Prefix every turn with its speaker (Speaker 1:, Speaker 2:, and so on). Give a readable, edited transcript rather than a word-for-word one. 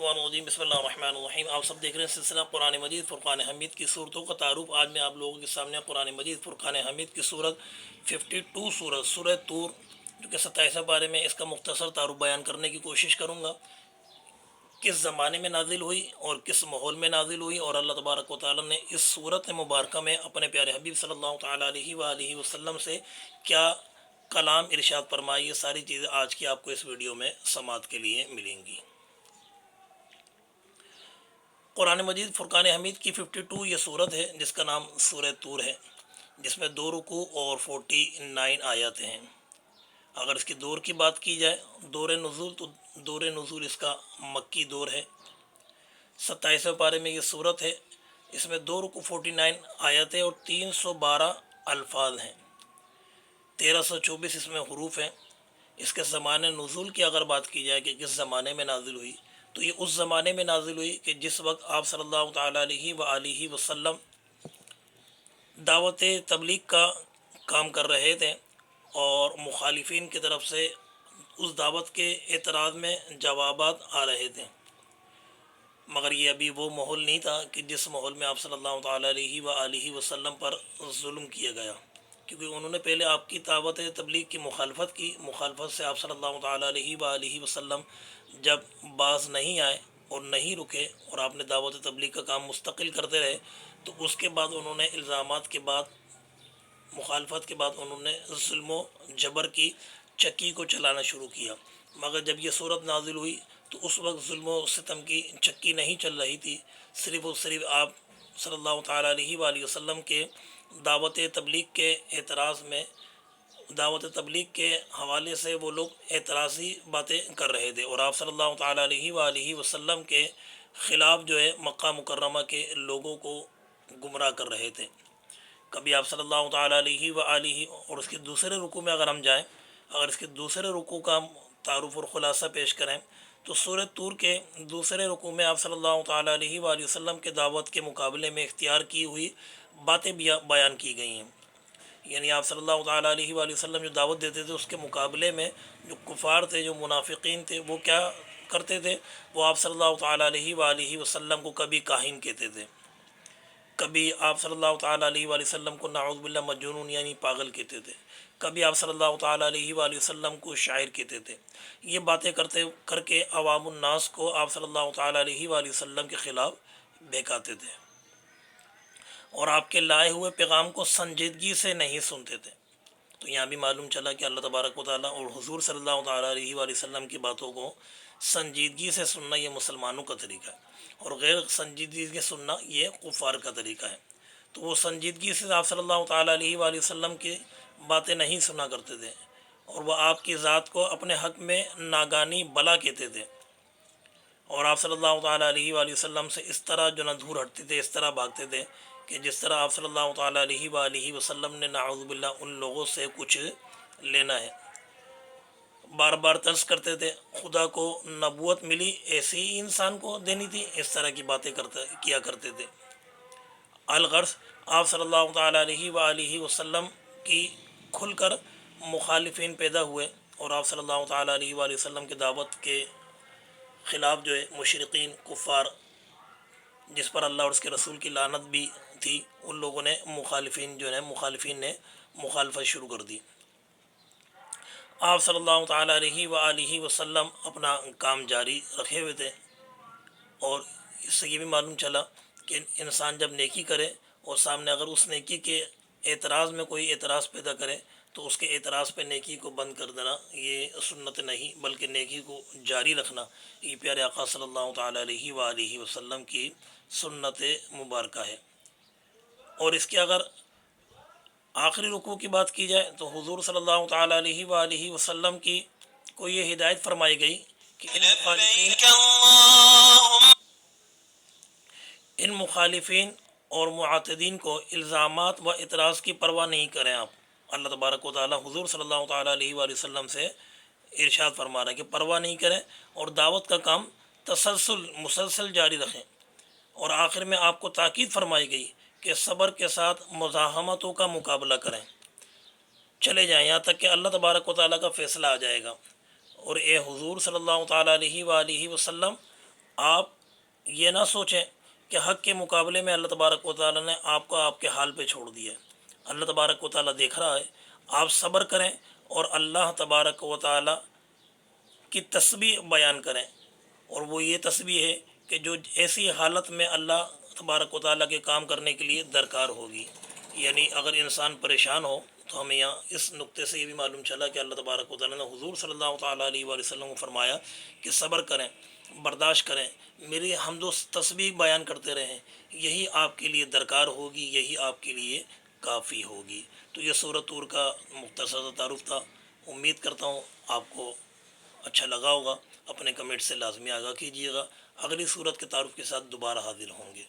Speaker 1: بسم اللہ الرحمن الرحیم۔ آپ سب دیکھ رہے ہیں سلسلہ قرآن مجید فرقان حمید کی صورتوں کا تعارف۔ آج میں آپ لوگوں کے سامنے قرآن مجید فرقان حمید کی صورت 52 صورت سورہ طور جو کہ 27 پارے میں اس کا مختصر تعارف بیان کرنے کی کوشش کروں گا۔ کس زمانے میں نازل ہوئی اور کس ماحول میں نازل ہوئی، اور اللہ تبارک و تعالی نے اس صورت مبارکہ میں اپنے پیارے حبیب صلی اللہ تعالی علیہ وآلہ وسلم سے کیا کلام ارشاد فرمائی، یہ ساری چیزیں آج کی آپ کو اس ویڈیو میں سماعت کے لیے ملیں گی۔ قرآن مجید فرقان حمید کی 52 یہ صورت ہے جس کا نام سورہ طور ہے، جس میں 2 رکوع اور 49 آیاتیں ہیں۔ اگر اس کی دور کی بات کی جائے، دور نزول، تو دور نزول اس کا مکی دور ہے۔ 27 پارے میں یہ صورت ہے، اس میں 2 رکوع 49 آیاتیں اور 312 الفاظ ہیں، 1324 اس میں حروف ہیں۔ اس کے زمانے نزول کی اگر بات کی جائے کہ کس زمانے میں نازل ہوئی، تو یہ اس زمانے میں نازل ہوئی کہ جس وقت آپ صلی اللہ تعالیٰ علیہ وآلہ وسلم دعوت تبلیغ کا کام کر رہے تھے، اور مخالفین کی طرف سے اس دعوت کے اعتراض میں جوابات آ رہے تھے، مگر یہ ابھی وہ ماحول نہیں تھا کہ جس ماحول میں آپ صلی اللہ تعالیٰ علیہ وآلہ وسلم پر ظلم کیا گیا، کیونکہ انہوں نے پہلے آپ کی دعوت تبلیغ کی مخالفت کی۔ مخالفت سے آپ صلی اللہ تعالیٰ علیہ وآلہ وسلم جب باز نہیں آئے اور نہیں رکے اور آپ نے دعوت تبلیغ کا کام مستقل کرتے رہے، تو اس کے بعد انہوں نے الزامات کے بعد، مخالفت کے بعد انہوں نے ظلم و جبر کی چکی کو چلانا شروع کیا۔ مگر جب یہ صورت نازل ہوئی تو اس وقت ظلم و ستم کی چکی نہیں چل رہی تھی، صرف اور صرف آپ صلی اللہ تعالیٰ علیہ وآلہ وسلم کے دعوت تبلیغ کے اعتراض میں، دعوت تبلیغ کے حوالے سے وہ لوگ اعتراضی باتیں کر رہے تھے، اور آپ صلی اللہ تعالیٰ علیہ وآلہ وسلم کے خلاف جو ہے مکہ مکرمہ کے لوگوں کو گمراہ کر رہے تھے۔ کبھی آپ صلی اللہ تعالیٰ علیہ وآلہ، اور اس کے دوسرے رکوع میں اگر ہم جائیں، اگر اس کے دوسرے رکوع کا تعارف اور خلاصہ پیش کریں، تو سورہ طور کے دوسرے رکوع میں آپ صلی اللہ تعالیٰ علیہ وآلہ وسلم کے دعوت کے مقابلے میں اختیار کی ہوئی باتیں بیان کی گئی ہیں۔ یعنی آپ صلی اللہ تعالیٰ علیہ وآلہ وسلم جو دعوت دیتے تھے اس کے مقابلے میں جو کفار تھے، جو منافقین تھے، وہ کیا کرتے تھے؟ وہ آپ صلی اللہ تعالیٰ علیہ وآلہ وسلم کو کبھی کاہن کہتے تھے، کبھی آپ صلی اللہ تعالیٰ علیہ وآلہ وسلم کو نعوذ باللہ مجنون یعنی پاگل کہتے تھے، کبھی آپ صلی اللہ تعالیٰ علیہ وآلہ وسلم کو شاعر کہتے تھے۔ یہ باتیں کر کے عوام الناس کو آپ صلی اللہ تعالیٰ علیہ وآلہ وسلم کے خلاف بہکاتے تھے، اور آپ کے لائے ہوئے پیغام کو سنجیدگی سے نہیں سنتے تھے۔ تو یہاں بھی معلوم چلا کہ اللہ تبارک و تعالیٰ اور حضور صلی اللہ تعالیٰ علیہ وآلہ وسلم کی باتوں کو سنجیدگی سے سننا یہ مسلمانوں کا طریقہ ہے، اور غیر سنجیدگی سے سننا یہ کفار کا طریقہ ہے۔ تو وہ سنجیدگی سے آپ صلی اللہ تعالیٰ علیہ وآلہ وسلم کی باتیں نہیں سنا کرتے تھے، اور وہ آپ کی ذات کو اپنے حق میں ناگانی بلا کہتے تھے، اور آپ صلی اللہ تعالیٰ علیہ وآلہ وسلم سے اس طرح جو نہ دور ہٹتے تھے، اس طرح بھاگتے تھے کہ جس طرح آپ صلی اللہ تعالیٰ علیہ وآلہ وسلم نے نعوذ باللہ ان لوگوں سے کچھ لینا ہے۔ بار بار طرز کرتے تھے، خدا کو نبوت ملی ایسے ہی انسان کو دینی تھی، اس طرح کی باتیں کیا کرتے تھے۔ الغرض آپ صلی اللہ تعالیٰ علیہ وآلہ وسلم کی کھل کر مخالفین پیدا ہوئے، اور آپ صلی اللہ تعالیٰ علیہ وآلہ وسلم کی دعوت کے خلاف جو ہے مشرقین، کفار، جس پر اللہ اور اس کے رسول کی لعنت بھی تھی، ان لوگوں نے مخالفین نے مخالفت شروع کر دی۔ آپ صلی اللہ تعالیٰ علیہ وآلہ وسلم اپنا کام جاری رکھے ہوئے تھے، اور اس سے یہ بھی معلوم چلا کہ انسان جب نیکی کرے اور سامنے اگر اس نیکی کے اعتراض میں کوئی اعتراض پیدا کرے تو اس کے اعتراض پہ نیکی کو بند کر دینا یہ سنت نہیں، بلکہ نیکی کو جاری رکھنا یہ پیارے آقا صلی اللہ تعالیٰ علیہ وآلہ وسلم کی سنت مبارکہ ہے۔ اور اس کے اگر آخری رکوع کی بات کی جائے تو حضور صلی اللہ تعالیٰ علیہ وآلہ وسلم کی کو یہ ہدایت فرمائی گئی کہ ان مخالفین اور معتدین کو الزامات و اعتراض کی پرواہ نہیں کریں۔ آپ اللہ تبارک و تعالیٰ حضور صلی اللہ تعالیٰ علیہ وآلہ وسلم سے ارشاد فرما رہے ہیں کہ پرواہ نہیں کریں اور دعوت کا کام مسلسل جاری رکھیں۔ اور آخر میں آپ کو تاکید فرمائی گئی کہ صبر کے ساتھ مزاحمتوں کا مقابلہ کریں، چلے جائیں یہاں تک کہ اللہ تبارک و تعالیٰ کا فیصلہ آ جائے گا۔ اور اے حضور صلی اللہ تعالیٰ علیہ وآلہ وسلم، آپ یہ نہ سوچیں کہ حق کے مقابلے میں اللہ تبارک و تعالیٰ نے آپ کو آپ کے حال پہ چھوڑ دیا ہے. اللہ تبارک و تعالیٰ دیکھ رہا ہے. آپ صبر کریں اور اللہ تبارک و تعالیٰ کی تسبیح بیان کریں. اور وہ یہ تسبیح ہے کہ جو ایسی حالت میں اللہ تبارک و تعالیٰ کے کام کرنے کے لیے درکار ہوگی. یعنی اگر انسان پریشان ہو تو ہمیں یہاں اس نقطے سے یہ بھی معلوم چلا کہ اللہ تبارک و تعالیٰ نے حضور صلی اللہ تعالیٰ علیہ وآلہ وسلم کو فرمایا کہ صبر کریں، برداشت کریں، میری حمد و تسبیح بیان کرتے رہیں، یہی آپ کے لیے درکار ہوگی، یہی آپ کے لیے کافی ہوگی. تو یہ سورۃ طور کا مختصر سا تعارف تھا. امید کرتا ہوں آپ کو اچھا لگا ہوگا. اپنے کمنٹ سے لازمی آگاہ کیجیے گا. اگلی صورت کے تعارف کے ساتھ دوبارہ حاضر ہوں گے.